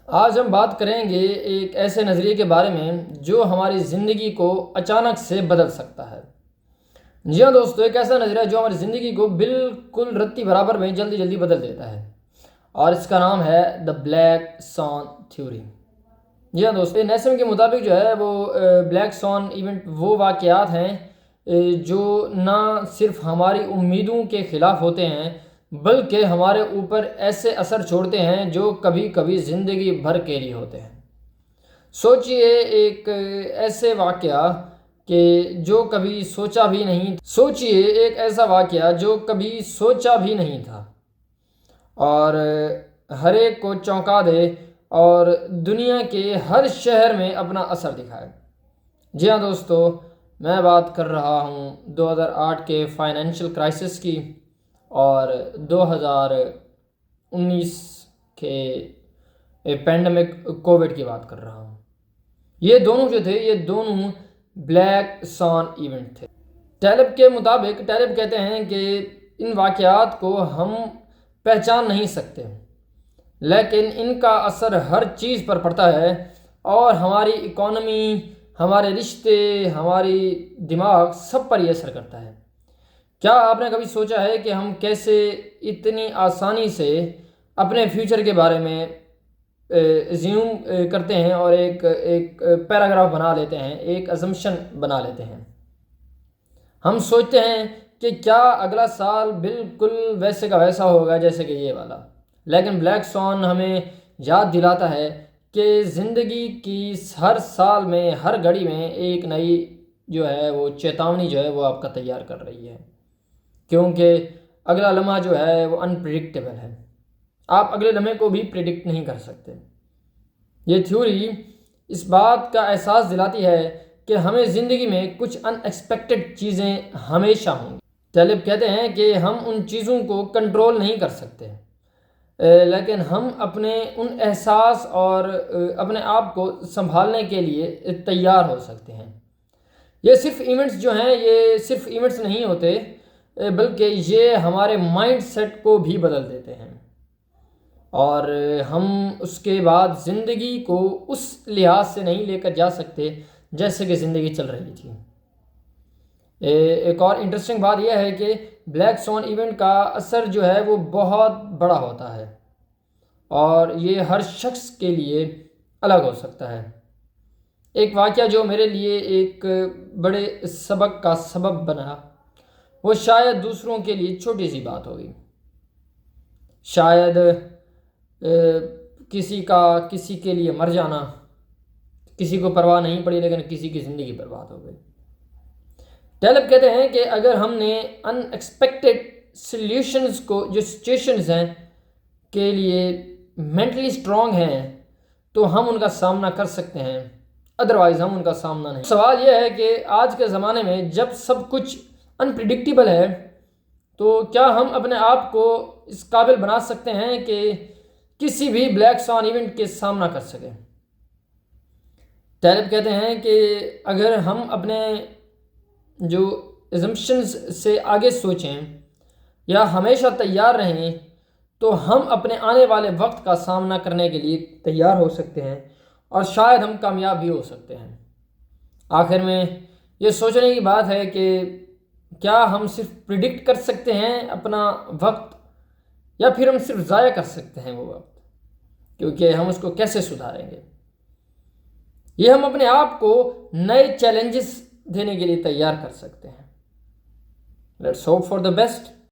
آج ہم بات کریں گے ایک ایسے نظریے کے بارے میں جو ہماری زندگی کو اچانک سے بدل سکتا ہے۔ جی ہاں دوستو، ایک ایسا نظریہ جو ہماری زندگی کو بالکل رتی برابر میں جلدی جلدی بدل دیتا ہے، اور اس کا نام ہے دا بلیک سوان تھیوری۔ جی ہاں دوستو، نیسم کے مطابق جو ہے وہ بلیک سوان ایونٹ وہ واقعات ہیں جو نہ صرف ہماری امیدوں کے خلاف ہوتے ہیں بلکہ ہمارے اوپر ایسے اثر چھوڑتے ہیں جو کبھی کبھی زندگی بھر کے لیے ہوتے ہیں۔ سوچئے ایک ایسے واقعہ کہ جو کبھی سوچا بھی نہیں سوچئے ایک ایسا واقعہ جو کبھی سوچا بھی نہیں تھا اور ہر ایک کو چونکا دے اور دنیا کے ہر شہر میں اپنا اثر دکھائے۔ جی ہاں دوستو، میں بات کر رہا ہوں 2008 کے فائنینشیل کرائسس کی اور 2019 کے پینڈمک کووڈ کی بات کر رہا ہوں۔ یہ دونوں جو تھے یہ دونوں بلیک سوان ایونٹ تھے۔ ٹیلب کے مطابق ٹیلب کہتے ہیں کہ ان واقعات کو ہم پہچان نہیں سکتے لیکن ان کا اثر ہر چیز پر پڑتا ہے اور ہماری اکانومی، ہمارے رشتے، ہماری دماغ سب پر یہ اثر کرتا ہے۔ کیا آپ نے کبھی سوچا ہے کہ ہم کیسے اتنی آسانی سے اپنے فیوچر کے بارے میں زیوم کرتے ہیں اور ایک پیراگراف بنا لیتے ہیں، ایک اسمپشن بنا لیتے ہیں۔ ہم سوچتے ہیں کہ کیا اگلا سال بالکل ویسے کا ویسا ہوگا جیسے کہ یہ والا، لیکن بلیک سوان ہمیں یاد دلاتا ہے کہ زندگی کی ہر سال میں، ہر گھڑی میں ایک نئی جو ہے وہ چیتاونی جو ہے وہ آپ کا تیار کر رہی ہے، کیونکہ اگلا لمحہ جو ہے وہ انپریڈکٹیبل ہے۔ آپ اگلے لمحے کو بھی پریڈکٹ نہیں کر سکتے۔ یہ تھیوری اس بات کا احساس دلاتی ہے کہ ہمیں زندگی میں کچھ ان ایکسپیکٹڈ چیزیں ہمیشہ ہوں گی۔ طالب کہتے ہیں کہ ہم ان چیزوں کو کنٹرول نہیں کر سکتے لیکن ہم اپنے ان احساس اور اپنے آپ کو سنبھالنے کے لیے تیار ہو سکتے ہیں۔ یہ صرف ایونٹس جو ہیں یہ صرف ایونٹس نہیں ہوتے بلکہ یہ ہمارے مائنڈ سیٹ کو بھی بدل دیتے ہیں اور ہم اس کے بعد زندگی کو اس لحاظ سے نہیں لے کر جا سکتے جیسے کہ زندگی چل رہی تھی۔ ایک اور انٹرسٹنگ بات یہ ہے کہ بلیک سوان ایونٹ کا اثر جو ہے وہ بہت بڑا ہوتا ہے اور یہ ہر شخص کے لیے الگ ہو سکتا ہے۔ ایک واقعہ جو میرے لیے ایک بڑے سبق کا سبب بنا وہ شاید دوسروں کے لیے چھوٹی سی بات ہوگی، شاید کسی کے لیے مر جانا، کسی کو پرواہ نہیں پڑی لیکن کسی کی زندگی برباد ہو گئی۔ ٹیلب کہتے ہیں کہ اگر ہم نے ان ایکسپیکٹڈ سلیوشنز کو، جو سچویشنز ہیں کے لیے مینٹلی اسٹرانگ ہیں تو ہم ان کا سامنا کر سکتے ہیں، ادروائز ہم ان کا سامنا نہیں۔ سوال یہ ہے کہ آج کے زمانے میں جب سب کچھ انپریڈکٹیبل ہے تو کیا ہم اپنے آپ کو اس قابل بنا سکتے ہیں کہ کسی بھی بلیک سوان ایونٹ کے سامنا کر سکیں؟ طالب کہتے ہیں کہ اگر ہم اپنے جو اسمپشنز سے آگے سوچیں یا ہمیشہ تیار رہیں تو ہم اپنے آنے والے وقت کا سامنا کرنے کے لیے تیار ہو سکتے ہیں اور شاید ہم کامیاب بھی ہو سکتے ہیں۔ آخر میں یہ سوچنے کی بات ہے کہ کیا ہم صرف پریڈکٹ کر سکتے ہیں اپنا وقت یا پھر ہم صرف ضائع کر سکتے ہیں وہ وقت، کیونکہ ہم اس کو کیسے سدھاریں گے؟ یہ ہم اپنے آپ کو نئے چیلنجز دینے کے لیے تیار کر سکتے ہیں۔ Let's hope for the best.